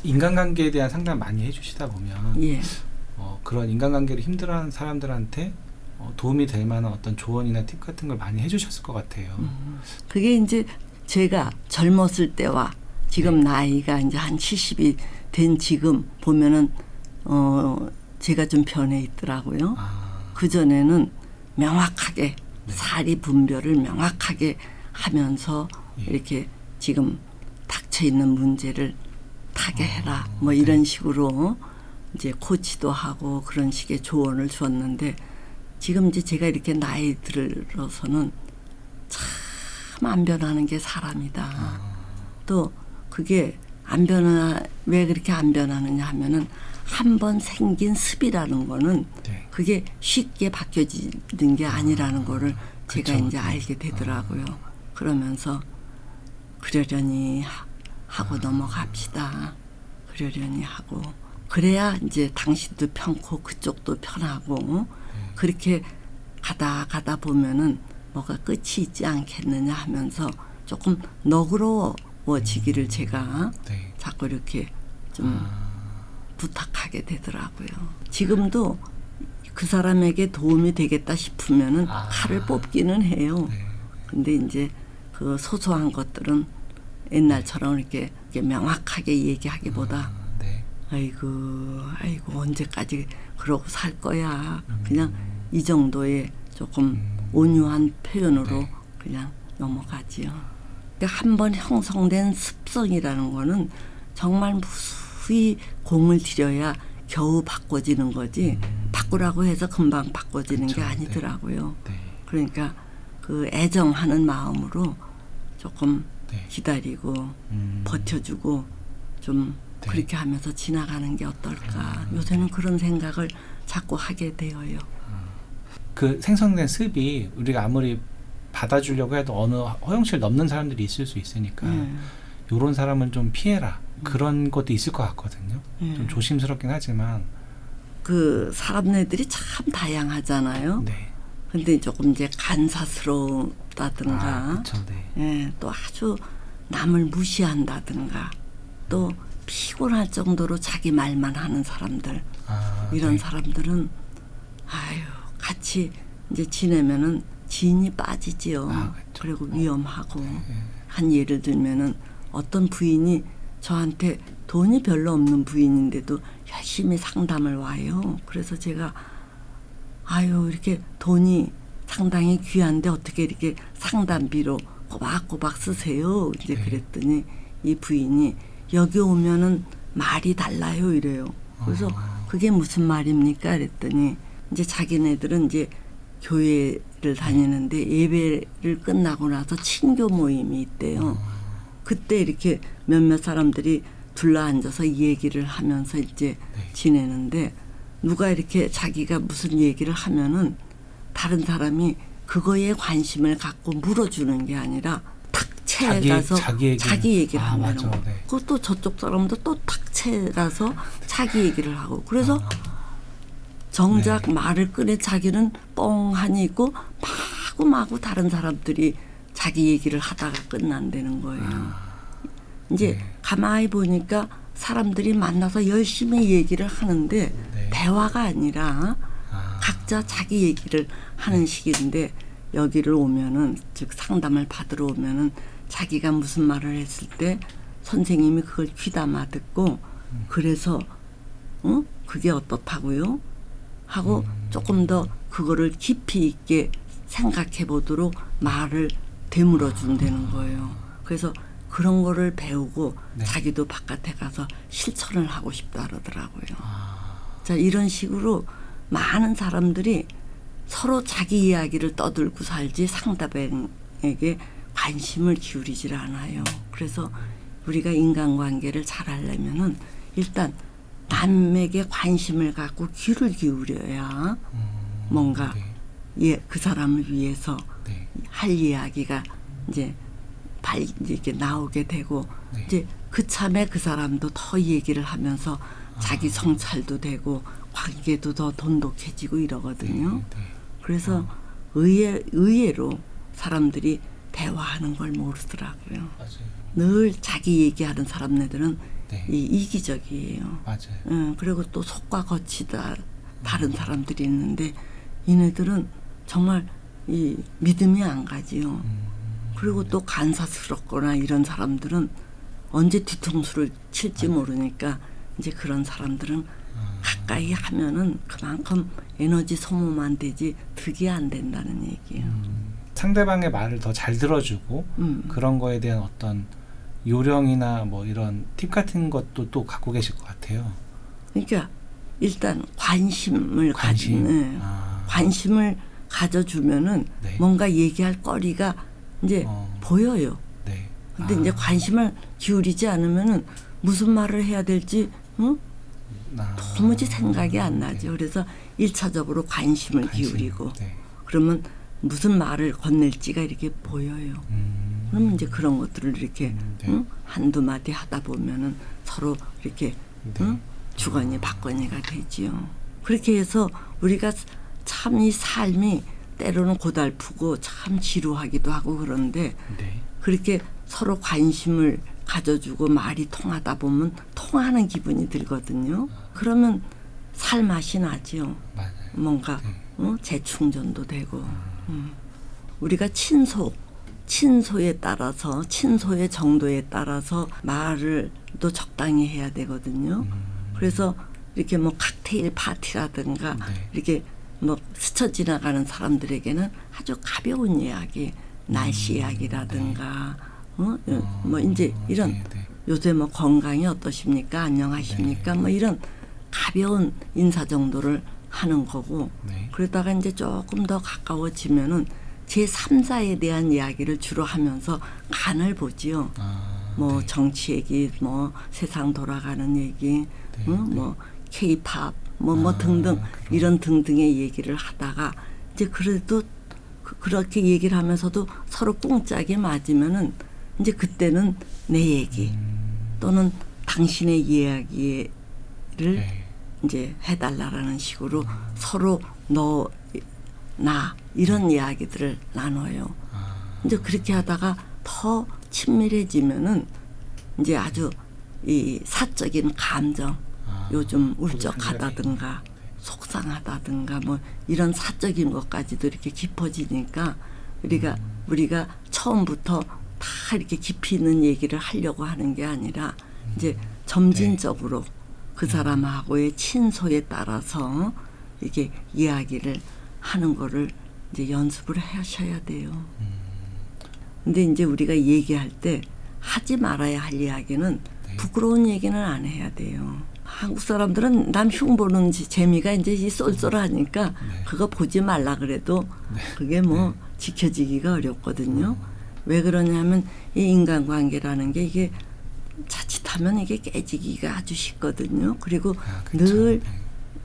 인간관계에 대한 상담 많이 해주시다 보면 예. 그런 인간관계를 힘들어하는 사람들한테 도움이 될 만한 어떤 조언이나 팁 같은 걸 많이 해주셨을 것 같아요. 그게 이제 제가 젊었을 때와 지금 네. 나이가 이제 한 70이 된 지금 보면은 제가 좀 변해 있더라고요. 그 전에는 명확하게 네. 사리 분별을 명확하게 하면서 예. 이렇게 지금 닥쳐 있는 문제를 타개해라 뭐 네. 이런 식으로 이제 코치도 하고 그런 식의 조언을 주었는데 지금 이제 제가 이렇게 나이 들어서는 참 안 변하는 게 사람이다. 또 그게 안 변하 왜 그렇게 안 변하느냐 하면은 한 번 생긴 습이라는 거는 네. 그게 쉽게 바뀌어지는 게 아니라는 거를 제가 그쵸. 이제 알게 되더라고요. 그러면서 그러려니 하고 넘어갑시다. 그러려니 하고 그래야 이제 당신도 편고 그쪽도 편하고 그렇게 가다 보면은 뭐가 끝이 있지 않겠느냐 하면서 조금 너그러워지기를 제가 네. 자꾸 이렇게 좀 부탁하게 되더라고요. 지금도 그 사람에게 도움이 되겠다 싶으면은 칼을 뽑기는 해요. 네. 근데 이제 그 소소한 것들은 옛날처럼 이렇게 명확하게 얘기하기보다 네. 아이고 언제까지 그러고 살 거야. 그냥 이 정도의 조금 온유한 표현으로 네. 그냥 넘어가지요. 그러니까 한번 형성된 습성이라는 거는 정말 무수히 공을 들여야 겨우 바꿔지는 거지 바꾸라고 해서 금방 바꿔지는 그쵸. 게 아니더라고요. 네. 그러니까 그 애정하는 마음으로 조금 네. 기다리고 버텨주고 좀 네. 그렇게 하면서 지나가는 게 어떨까. 요새는 그런 생각을 자꾸 하게 되어요. 그 생성된 습이 우리가 아무리 받아주려고 해도 어느 허용치를 넘는 사람들이 있을 수 있으니까 요런 사람은 좀 피해라. 그런 것도 있을 것 같거든요. 좀 조심스럽긴 하지만 그 사람들이 참 다양하잖아요. 네. 근데 조금 이제 간사스럽다든가 그쵸, 네. 예, 또 아주 남을 무시한다든가 또 피곤할 정도로 자기 말만 하는 사람들 이런 네. 사람들은 같이 이제 지내면은 진이 빠지지요. 그쵸. 그리고 위험하고 한 예를 들면은 어떤 부인이 저한테 돈이 별로 없는 부인인데도 열심히 상담을 와요. 그래서 제가 이렇게 돈이 상당히 귀한데 어떻게 이렇게 상담비로 꼬박꼬박 쓰세요. 이제 네. 그랬더니 이 부인이 여기 오면은 말이 달라요 이래요. 그래서 그게 무슨 말입니까? 그랬더니 이제 자기네들은 이제 교회를 다니는데 예배를 끝나고 나서 친교 모임이 있대요. 그때 이렇게 몇몇 사람들이 둘러앉아서 이 얘기를 하면서 이제 네. 지내는데 누가 이렇게 자기가 무슨 얘기를 하면은 다른 사람이 그거에 관심을 갖고 물어주는 게 아니라 탁채에 가서 자기 얘기를 하는 맞아. 거. 네. 그것도 저쪽 사람도 또 탁채에 가서 자기 얘기를 하고 그래서 정작 네. 말을 꺼내 자기는 뻥하니 있고 마구 다른 사람들이 자기 얘기를 하다가 끝난다는 거예요. 이제 네. 가만히 보니까 사람들이 만나서 열심히 얘기를 하는데 네. 대화가 아니라 각자 자기 얘기를 하는 식인데 여기를 오면은 즉 상담을 받으러 오면은 자기가 무슨 말을 했을 때 선생님이 그걸 귀담아 듣고 그래서 그게 어떻다고요? 하고 조금 더 그거를 깊이 있게 생각해 보도록 말을 되물어 준다는 거예요. 그래서 그런 거를 배우고 네. 자기도 바깥에 가서 실천을 하고 싶다 그러더라고요. 자, 이런 식으로 많은 사람들이 서로 자기 이야기를 떠들고 살지 상대방에게 관심을 기울이질 않아요. 그래서 우리가 인간관계를 잘 하려면은 일단 남에게 관심을 갖고 귀를 기울여야 뭔가 네. 그 사람을 위해서 네. 할 이야기가 이제 이렇게 나오게 되고 네. 이제 그참에 그 사람도 더 얘기를 하면서 자기 성찰도 되고 관계도 더 돈독해지고 이러거든요. 네. 그래서 의외로 사람들이 대화하는 걸 모르더라고요. 맞아요. 늘 자기 얘기하는 사람네들은 네. 이기적이에요. 맞아요. 그리고 또 속과 겉이 다 다른 사람들이 있는데 이네들은 정말 이 믿음이 안 가지요. 그리고 또 간사스럽거나 이런 사람들은 언제 뒤통수를 칠지 모르니까 이제 그런 사람들은 가까이 하면은 그만큼 에너지 소모만 되지 득이 안 된다는 얘기예요. 상대방의 말을 더 잘 들어주고 그런 거에 대한 어떤 요령이나 뭐 이런 팁 같은 것도 또 갖고 계실 것 같아요. 그러니까 일단 관심을 관심. 관심을 가져주면은 네. 뭔가 얘기할 거리가 이제 보여요. 네. 근데 이제 관심을 기울이지 않으면은 무슨 말을 해야 될지 도무지 생각이 안 나죠. 그래서 1차적으로 관심을 기울이고 네. 그러면 무슨 말을 건넬지가 이렇게 보여요. 그러면 이제 그런 것들을 이렇게 네. 한두 마디 하다 보면은 서로 이렇게 네. 주거니 받거니가 되지요. 그렇게 해서 우리가 참 이 삶이 때로는 고달프고 참 지루하기도 하고 그런데 네. 그렇게 서로 관심을 가져주고 말이 통하다 보면 통하는 기분이 들거든요. 그러면 살맛이 나죠. 맞아요. 뭔가 네. 재충전도 되고 우리가 친소에 따라서 친소의 정도에 따라서 말을 또 적당히 해야 되거든요. 그래서 이렇게 뭐 칵테일 파티라든가 네. 이렇게 뭐 스쳐 지나가는 사람들에게는 아주 가벼운 이야기, 날씨 이야기라든가 뭐 이제 이런 네, 네. 요새 뭐 건강이 어떠십니까? 안녕하십니까? 네. 뭐 이런 가벼운 인사 정도를 하는 거고 네. 그러다가 이제 조금 더 가까워지면은 제3자에 대한 이야기를 주로 하면서 간을 보지요. 뭐 네. 정치 얘기, 뭐 세상 돌아가는 얘기, 네, 뭐 K-팝, 뭐 등등 이런 등등의 얘기를 하다가 이제 그래도 그렇게 얘기를 하면서도 서로 꿍짝이 맞으면은 이제 그때는 내 얘기 또는 당신의 이야기를 네. 이제 해달라라는 식으로 서로 너, 나 이런 이야기들을 나눠요. 이제 그렇게 하다가 더 친밀해지면은 이제 아주 이 사적인 감정, 요즘 울적하다든가 속상하다든가 뭐 이런 사적인 것까지도 이렇게 깊어지니까 우리가 처음부터 다 이렇게 깊이 있는 얘기를 하려고 하는 게 아니라 이제 점진적으로 그 사람하고의 친소에 따라서 이게 이야기를 하는 거를 이제 연습을 하셔야 돼요. 근데 이제 우리가 얘기할 때 하지 말아야 할 이야기는 부끄러운 얘기는 안 해야 돼요. 한국 사람들은 남 흉보는 재미가 이제 이 쏠쏠하니까 그거 보지 말라 그래도 그게 뭐 지켜지기가 어렵거든요. 왜 그러냐면 이 인간관계라는 게 이게 자칫하면 이게 깨지기가 아주 쉽거든요. 그리고 늘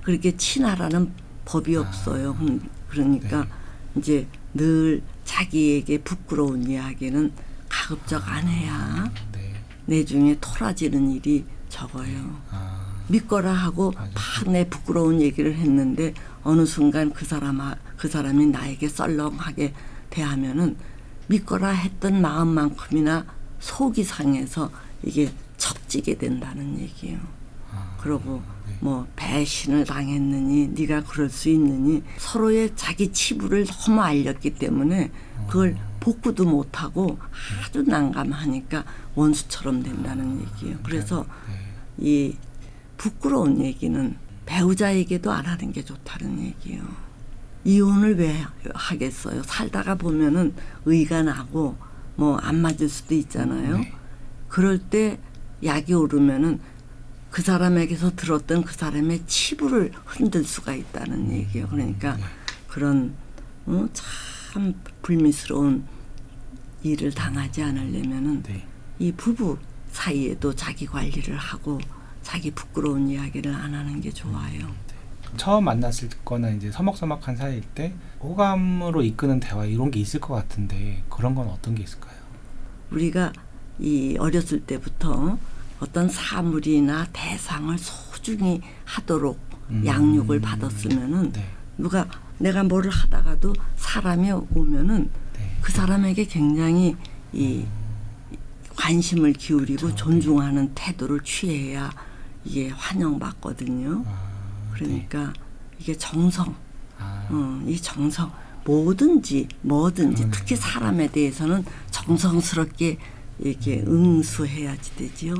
그렇게 친하라는 법이 없어요. 그러니까 이제 늘 자기에게 부끄러운 이야기는 가급적 안 해야 내중에 토라지는 일이 적어요. 믿거라 하고 막 내 부끄러운 얘기를 했는데 어느 순간 그 사람이 나에게 썰렁하게 대하면은 믿거라 했던 마음만큼이나 속이 상해서 이게 척지게 된다는 얘기예요. 그러고 뭐 배신을 당했느니 네가 그럴 수 있느니 서로의 자기 치부를 너무 알렸기 때문에 그걸 복구도 못하고 아주 난감하니까 원수처럼 된다는 얘기예요. 그래서 이 부끄러운 얘기는 배우자에게도 안 하는 게 좋다는 얘기예요. 이혼을 왜 하겠어요? 살다가 보면은 의가 나고 뭐 안 맞을 수도 있잖아요. 그럴 때 약이 오르면은 그 사람에게서 들었던 그 사람의 치부를 흔들 수가 있다는 얘기예요. 그러니까 그런 참 불미스러운 일을 당하지 않으려면은 이 부부 사이에도 자기 관리를 하고 자기 부끄러운 이야기를 안 하는 게 좋아요. 처음 만났을 거나 이제 서먹서먹한 사이일 때 호감으로 이끄는 대화 이런 게 있을 것 같은데 그런 건 어떤 게 있을까요? 우리가 이 어렸을 때부터 어떤 사물이나 대상을 소중히 하도록 양육을 받았으면은 내가 뭐를 하다가도 사람이 오면은 그 사람에게 굉장히 이 관심을 기울이고 그렇죠. 존중하는 태도를 취해야 이게 환영받거든요. 그러니까 이게 정성, 이 정성 뭐든지 특히 사람에 대해서는 정성스럽게 이렇게 응수해야지 되지요.